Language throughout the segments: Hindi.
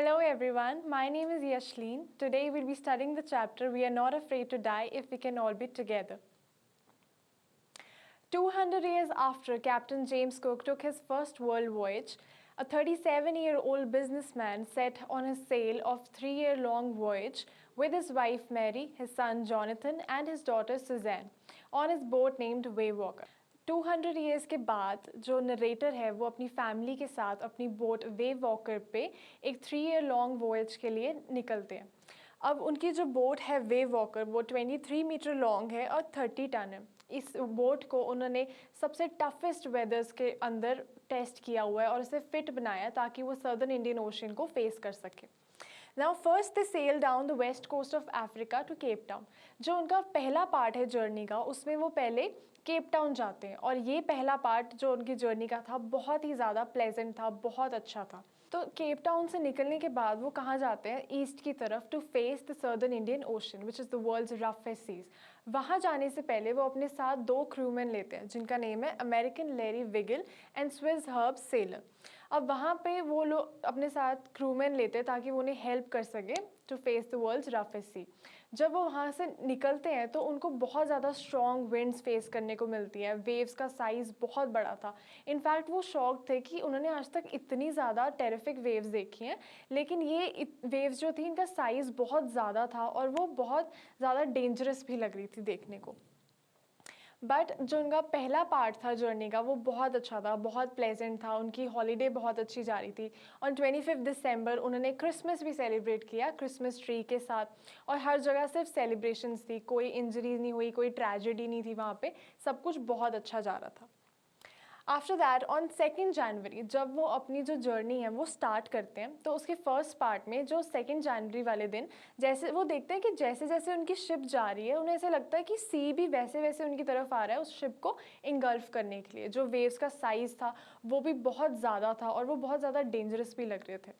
Hello everyone, my name is Yashleen. Today we'll be studying the chapter We Are Not Afraid to Die If We Can All Be Together. 200 years after Captain James Cook took his first world voyage, a 37-year-old businessman set on a sail of 3-year-long voyage with his wife Mary, his son Jonathan and his daughter Suzanne on his boat named Waywalker. 200 years के बाद जो नरेटर है वो अपनी फैमिली के साथ अपनी बोट वे वॉकर पे एक 3 ईयर लॉन्ग वॉयज के लिए निकलते हैं। अब उनकी जो बोट है वे वॉकर वो 23 मीटर लॉन्ग है और 30 टन है। इस बोट को उन्होंने सबसे टफेस्ट वेदर्स के अंदर टेस्ट किया हुआ है और उसे फिट बनाया ताकि वो सदर्न इंडियन ओशन को फेस कर सके। Now first they sail down the west coast of Africa to Cape Town. जो उनका पहला पार्ट है जर्नी का उसमें वो पहले केप टाउन जाते हैं और ये पहला पार्ट जो उनकी जर्नी का था बहुत ही ज़्यादा प्लेजेंट था, बहुत अच्छा था। तो केप टाउन से निकलने के बाद वो कहाँ जाते हैं? ईस्ट की तरफ to face the southern Indian ocean which is the world's roughest seas. वहाँ जाने से पहले वो अपने साथ 2 क्रूमैन लेते हैं जिनका नेम है American Larry Vigil and Swiss Herb Seigler. अब वहाँ पे वो लोग अपने साथ क्रूमैन लेते हैं ताकि वो उन्हें हेल्प कर सके to face the world's roughest sea. जब वो वहाँ से निकलते हैं तो उनको बहुत ज़्यादा स्ट्रॉन्ग विंड्स फेस करने को मिलती है। वेव्स का साइज़ बहुत बड़ा था। इनफैक्ट वो शॉक थे कि उन्होंने आज तक इतनी ज़्यादा टेरिफिक वेव्स देखी हैं, लेकिन ये वेव्स जो थी इनका साइज़ बहुत ज़्यादा था और वो बहुत ज़्यादा डेंजरस भी लग रही थी देखने को। बट जो उनका पहला पार्ट था जर्नी का वो बहुत अच्छा था, बहुत प्लेजेंट था। उनकी हॉलीडे बहुत अच्छी जा रही थी। ऑन 25 दिसंबर उन्होंने क्रिसमस भी सेलिब्रेट किया क्रिसमस ट्री के साथ और हर जगह सिर्फ सेलिब्रेशंस थी, कोई इंजरीज नहीं हुई, कोई ट्रेजेडी नहीं थी वहाँ पे, सब कुछ बहुत अच्छा जा रहा था। आफ्टर दैट ऑन 2 जनवरी जब वो अपनी जो जर्नी है वो स्टार्ट करते हैं तो उसके फर्स्ट पार्ट में जो 2 जनवरी वाले दिन जैसे वो देखते हैं कि जैसे जैसे उनकी शिप जा रही है उन्हें ऐसे लगता है कि सी भी वैसे वैसे उनकी तरफ आ रहा है उस शिप को इंगल्फ करने के लिए। जो वेव्स का साइज़ था वो भी बहुत ज़्यादा था और वो बहुत ज़्यादा डेंजरस भी लग रहे थे।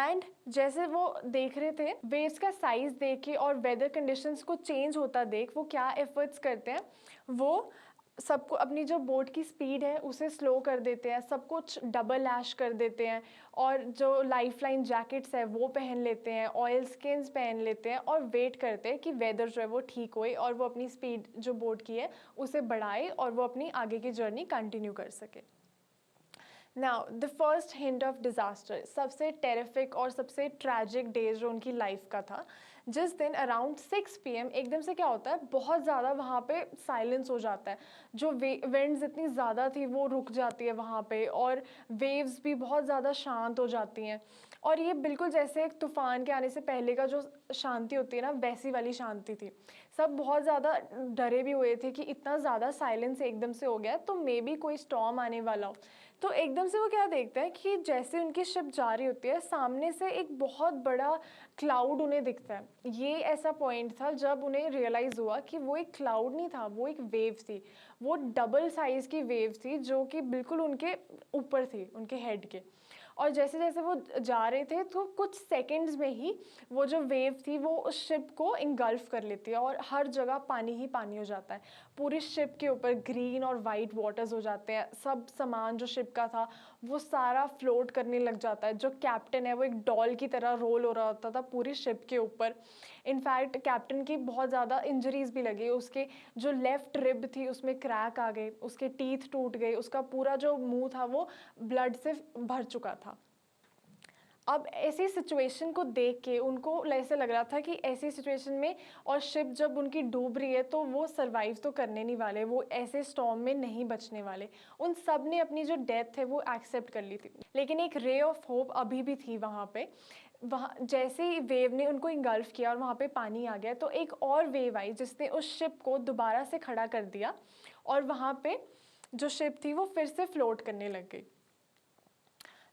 एंड जैसे वो देख रहे थे वेव्स का साइज़ देख के और वेदर कंडीशंस को चेंज होता देख वो क्या एफर्ट्स करते हैं, वो सबको अपनी जो बोट की स्पीड है उसे स्लो कर देते हैं, सब कुछ डबल लैश कर देते हैं और जो लाइफलाइन जैकेट्स है वो पहन लेते हैं, ऑयल स्किन्स पहन लेते हैं और वेट करते हैं कि वेदर जो है वो ठीक होए और वो अपनी स्पीड जो बोट की है उसे बढ़ाए और वो अपनी आगे की जर्नी कंटिन्यू कर सके। Now the first hint of disaster, सबसे टेरिफिक और सबसे ट्रैजिक डे जो उनकी लाइफ का था, जिस दिन अराउंड 6 PM एकदम से क्या होता है बहुत ज़्यादा वहाँ पे साइलेंस हो जाता है। जो विंड्स इतनी ज़्यादा थी वो रुक जाती है वहाँ पे और वेव्स भी बहुत ज़्यादा शांत हो जाती हैं और ये बिल्कुल जैसे एक तूफ़ान के आने से पहले का जो शांति होती है ना वैसी वाली शांति थी। सब बहुत ज़्यादा डरे भी हुए थे कि इतना ज़्यादा साइलेंस एकदम से हो गया तो मे बी कोई स्टॉर्म आने वाला हो। तो एकदम से वो क्या देखते हैं कि जैसे उनकी शिप जा रही होती है सामने से एक बहुत बड़ा क्लाउड उन्हें दिखता है। ये ऐसा पॉइंट था जब उन्हें रियलाइज़ हुआ कि वो एक क्लाउड नहीं था, वो एक वेव थी। वो डबल साइज़ की वेव थी जो कि बिल्कुल उनके ऊपर थी, उनके हेड के। और जैसे जैसे वो जा रहे थे तो कुछ सेकंड्स में ही वो जो वेव थी वो उस शिप को इंगल्फ कर लेती है और हर जगह पानी ही पानी हो जाता है। पूरी शिप के ऊपर ग्रीन और वाइट वाटर्स हो जाते हैं। सब सामान जो शिप का था वो सारा फ्लोट करने लग जाता है। जो कैप्टन है वो एक डॉल की तरह रोल हो रहा होता था पूरी शिप के ऊपर। इनफैक्ट कैप्टन की बहुत ज़्यादा इंजरीज भी लगी। उसके जो लेफ्ट रिब थी उसमें क्रैक आ गए, उसके टीथ टूट गए, उसका पूरा जो मुंह था वो ब्लड से भर चुका था। अब ऐसी सिचुएशन को देख के उनको ऐसे लग रहा था कि ऐसी सिचुएशन में और शिप जब उनकी डूब रही है तो वो सरवाइव तो करने नहीं वाले, वो ऐसे स्टॉर्म में नहीं बचने वाले। उन सब ने अपनी जो डेथ है वो एक्सेप्ट कर ली थी, लेकिन एक रे ऑफ होप अभी भी थी वहाँ पे। वहाँ जैसे ही वेव ने उनको इंगल्फ किया और वहाँ पे पानी आ गया तो एक और वेव आई जिसने उस शिप को दोबारा से खड़ा कर दिया और वहाँ पे जो शिप थी वो फिर से फ्लोट करने लग गई।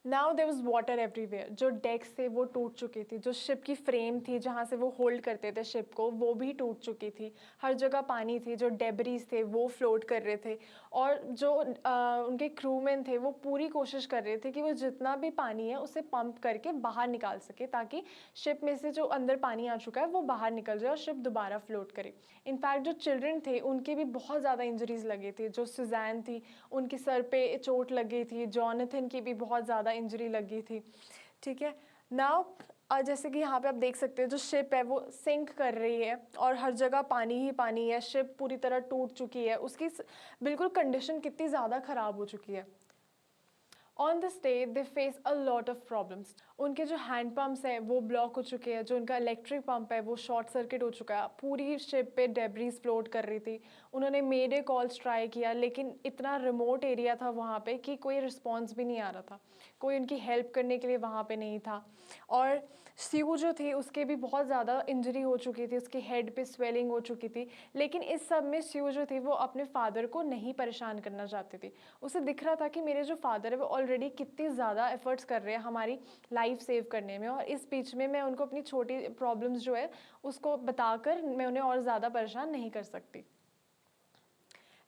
Now there was water everywhere. जो डेक्स थे वो टूट चुकी थी, जो शिप की फ्रेम थी जहाँ से वो होल्ड करते थे शिप को वो भी टूट चुकी थी। हर जगह पानी थी, जो डेब्रीज थे वो फ्लोट कर रहे थे और जो उनके क्रूमैन थे वो पूरी कोशिश कर रहे थे कि वो जितना भी पानी है उसे पंप करके बाहर निकाल सके ताकि शिप में से जो अंदर पानी आ चुका है वो बाहर निकल जाए और शिप दोबारा फ्लोट करे। इनफैक्ट जो चिल्ड्रन थे उनके भी बहुत ज़्यादा इंजरीज लगी थी। जो सुजैन थी उनके सर पे चोट लगी थी, जॉनथन की भी बहुत ज़्यादा इंजरी लगी थी। ठीक है, नाउ जैसे कि यहाँ पे आप देख सकते हैं जो शिप है वो सिंक कर रही है और हर जगह पानी ही पानी है, शिप पूरी तरह टूट चुकी है, उसकी बिल्कुल कंडीशन कितनी ज़्यादा ख़राब हो चुकी है। On this day they face a lot of problems. उनके जो हैंड पम्प्स हैं वो ब्लॉक हो चुके हैं, जो उनका इलेक्ट्रिक पंप है वो शॉर्ट सर्किट हो चुका है, पूरी शिप पे डेब्रीज फ्लोट कर रही थी। उन्होंने मेडे कॉल्स ट्राई किया लेकिन इतना रिमोट एरिया था वहाँ पे कि कोई रिस्पॉन्स भी नहीं आ रहा था, कोई उनकी हेल्प करने के लिए वहाँ पे नहीं था। और स्यू जो थी उसके भी बहुत ज़्यादा इंजरी हो चुकी थी, उसके हेड पे स्वेलिंग हो चुकी थी, लेकिन इस सब में स्यू जो थी वो अपने फादर को नहीं परेशान करना चाहती थी। उसे दिख रहा था कि मेरे जो फादर है वो ऑलरेडी कितनी ज़्यादा एफर्ट्स कर रहे हैं हमारी लाइफ सेव करने में, और इस बीच में मैं उनको अपनी छोटी प्रॉब्लम्स जो है उसको बताकर मैं उन्हें और ज़्यादा परेशान नहीं कर सकती।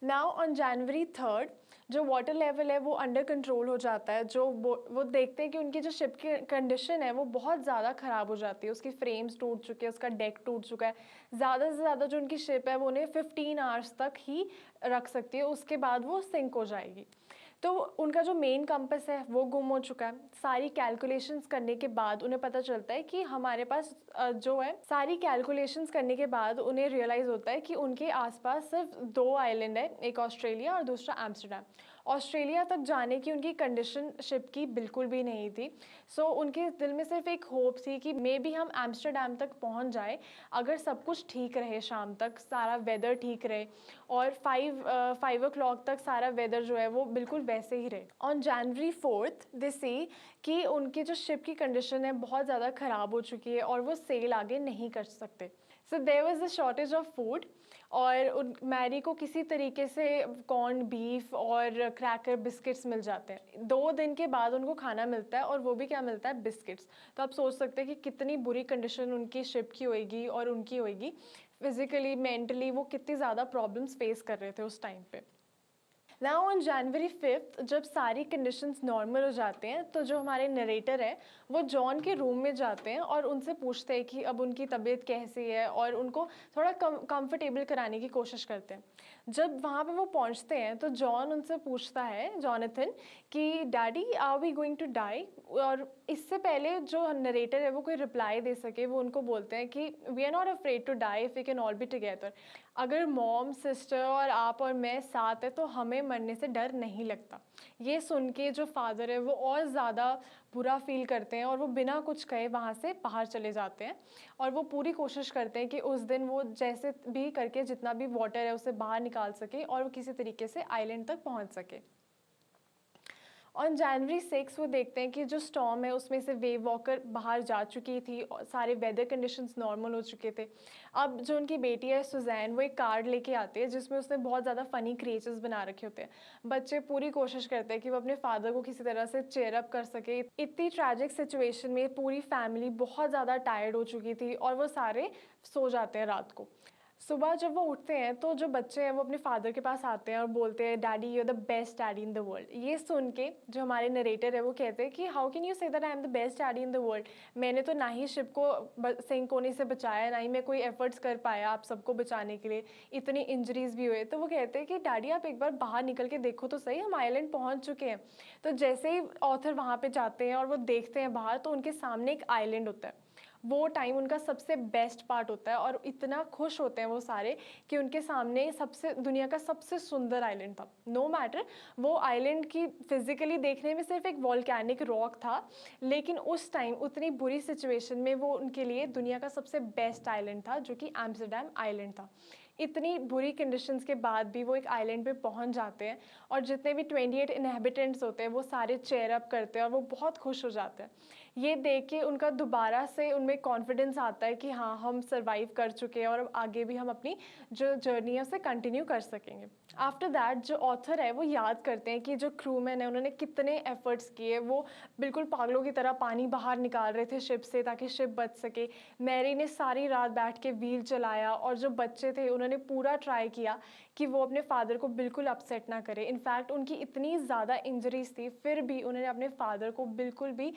नाउ ऑन जनवरी 3 जो वाटर लेवल है वो अंडर कंट्रोल हो जाता है। जो वो देखते हैं कि उनकी जो शिप की कंडीशन है वो बहुत ज़्यादा ख़राब हो जाती है, उसकी फ्रेम्स टूट चुके हैं, उसका डेक टूट चुका है। ज़्यादा से ज़्यादा जो उनकी शिप है वो उन्हें 15 आवर्स तक ही रख सकती है, उसके बाद वो सिंक हो जाएगी। तो उनका जो मेन कंपस है वो गुम हो चुका है। सारी कैलकुलेशंस करने के बाद उन्हें पता चलता है कि हमारे पास जो है, सारी कैलकुलेशंस करने के बाद उन्हें रियलाइज़ होता है कि उनके आसपास सिर्फ 2 आइलैंड है, एक ऑस्ट्रेलिया और दूसरा एम्स्टर्डम। ऑस्ट्रेलिया तक जाने की उनकी कंडीशन शिप की बिल्कुल भी नहीं थी। सो उनके दिल में सिर्फ एक होप थी कि मे बी हम एम्स्टर्डम तक पहुंच जाए अगर सब कुछ ठीक रहे, शाम तक सारा वेदर ठीक रहे और 5 o'clock तक सारा वेदर जो है वो बिल्कुल वैसे ही रहे। ऑन जनवरी 4 दे सी कि उनकी जो शिप की कंडीशन है बहुत ज़्यादा ख़राब हो चुकी है और वो सेल आगे नहीं कर सकते। So there was a shortage of food और मैरी को किसी तरीके से कॉर्न बीफ और क्रैकर बिस्किट्स मिल जाते हैं। 2 दिन के बाद उनको खाना मिलता है और वो भी क्या मिलता है, बिस्किट्स। तो आप सोच सकते हैं कि कितनी बुरी कंडीशन उनकी शिप की होएगी और उनकी होएगी, फिजिकली मेंटली वो कितनी ज़्यादा प्रॉब्लम्स फेस कर रहे थे उस टाइम पे। नाउ ऑन जनवरी 5 जब सारी कंडीशंस नॉर्मल हो जाते हैं तो जो हमारे नरेटर है वो जॉन के रूम में जाते हैं और उनसे पूछते हैं कि अब उनकी तबीयत कैसी है और उनको थोड़ा कंफर्टेबल कराने की कोशिश करते हैं। जब वहाँ पे वो पहुँचते हैं तो जॉन उनसे पूछता है, जॉनथन, कि daddy are we going to die. और इससे पहले जो नरेटर है वो कोई रिप्लाई दे सके वो उनको बोलते हैं कि we are not afraid to die if we can all be together. अगर मॉम, सिस्टर और आप और मैं साथ है तो हमें मरने से डर नहीं लगता। ये सुन के जो फादर है वो और ज़्यादा बुरा फील करते हैं और वो बिना कुछ कहे वहाँ से बाहर चले जाते हैं और वो पूरी कोशिश करते हैं कि उस दिन वो जैसे भी करके जितना भी वाटर है उसे बाहर निकाल सके और वो किसी तरीके से आइलैंड तक पहुँच सके। ऑन जनवरी 6 वो देखते हैं कि जो स्टॉर्म है उसमें से वेव वॉकर बाहर जा चुकी थी और सारे वेदर कंडीशंस नॉर्मल हो चुके थे। अब जो उनकी बेटी है सुजैन वो एक कार्ड लेके आती है जिसमें उसने बहुत ज़्यादा फ़नी क्रिएचर्स बना रखे होते हैं। बच्चे पूरी कोशिश करते हैं कि वो अपने फादर को किसी तरह से चेयर अप कर सके। इतनी ट्रैजिक सिचुएशन में पूरी फैमिली बहुत ज़्यादा टायर्ड हो चुकी थी और वो सारे सो जाते हैं रात को। सुबह जब वो उठते हैं तो जो बच्चे हैं वो अपने फादर के पास आते हैं और बोलते हैं, daddy you are the best daddy in the world. ये सुन के जो हमारे नरेटर है वो कहते हैं कि how can you say that I am the best daddy in the world. मैंने तो ना ही शिप को सिंक होने से बचाया, ना ही मैं कोई एफर्ट्स कर पाया आप सबको बचाने के लिए, इतनी इंजरीज भी हुए। तो वो कहते हैं कि डैडी आप एक बार बाहर निकल के देखो तो सही, हम आइलैंड पहुँच चुके हैं। तो जैसे ही ऑथर वहाँ पर जाते हैं और वो देखते हैं बाहर तो उनके सामने एक आइलैंड होता है। वो टाइम उनका सबसे बेस्ट पार्ट होता है और इतना खुश होते हैं वो सारे कि उनके सामने सबसे दुनिया का सबसे सुंदर आइलैंड था। नो मैटर वो आइलैंड की फिजिकली देखने में सिर्फ एक वॉल्केनिक रॉक था, लेकिन उस टाइम उतनी बुरी सिचुएशन में वो उनके लिए दुनिया का सबसे बेस्ट आइलैंड था जो कि एम्स्टर्डम आइलैंड था। इतनी बुरी कंडीशंस के बाद भी वो एक आइलैंड पे पहुंच जाते हैं और जितने भी 28 इनहेबिटेंट्स होते हैं वो सारे चेयर अप करते हैं और वो बहुत खुश हो जाते हैं। ये देख के उनका दोबारा से उनमें कॉन्फिडेंस आता है कि हाँ हम सर्वाइव कर चुके हैं और अब आगे भी हम अपनी जो जर्नी है उसे कंटिन्यू कर सकेंगे। आफ्टर दैट जो ऑथर है वो याद करते हैं कि जो क्रूमैन है उन्होंने कितने एफर्ट्स किए। वो बिल्कुल पागलों की तरह पानी बाहर निकाल रहे थे शिप से ताकि शिप बच सके। मैरी ने सारी रात बैठ के व्हील चलाया और जो बच्चे थे उन्होंने पूरा ट्राई किया कि वो अपने फादर को बिल्कुल अपसेट ना करे। इनफैक्ट उनकी इतनी ज़्यादा इंजरीज थी फिर भी उन्होंने अपने फादर को बिल्कुल भी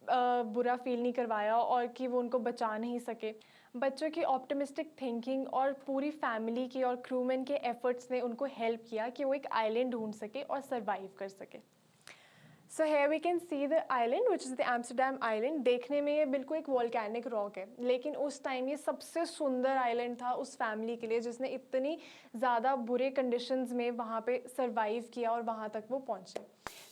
बुरा फील नहीं करवाया और कि वो उनको बचा नहीं सके। बच्चों की ऑप्टिमिस्टिक थिंकिंग और पूरी फैमिली की और क्रूमैन के एफर्ट्स ने उनको हेल्प किया कि वो एक आइलैंड ढूंढ सके और सरवाइव कर सके। So here we can see the island, which is the Amsterdam Island. देखने में ये बिल्कुल एक वॉल्केनिक रॉक है, लेकिन उस टाइम ये सबसे सुंदर आइलैंड था उस फैमिली के लिए जिसने इतनी ज़्यादा बुरे कंडीशंस में वहाँ पे सरवाइव किया और वहाँ तक वो पहुँचे.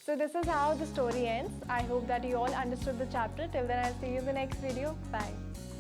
So this is how the story ends. I hope that you all understood the chapter. Till then, I'll see you in the next video. Bye.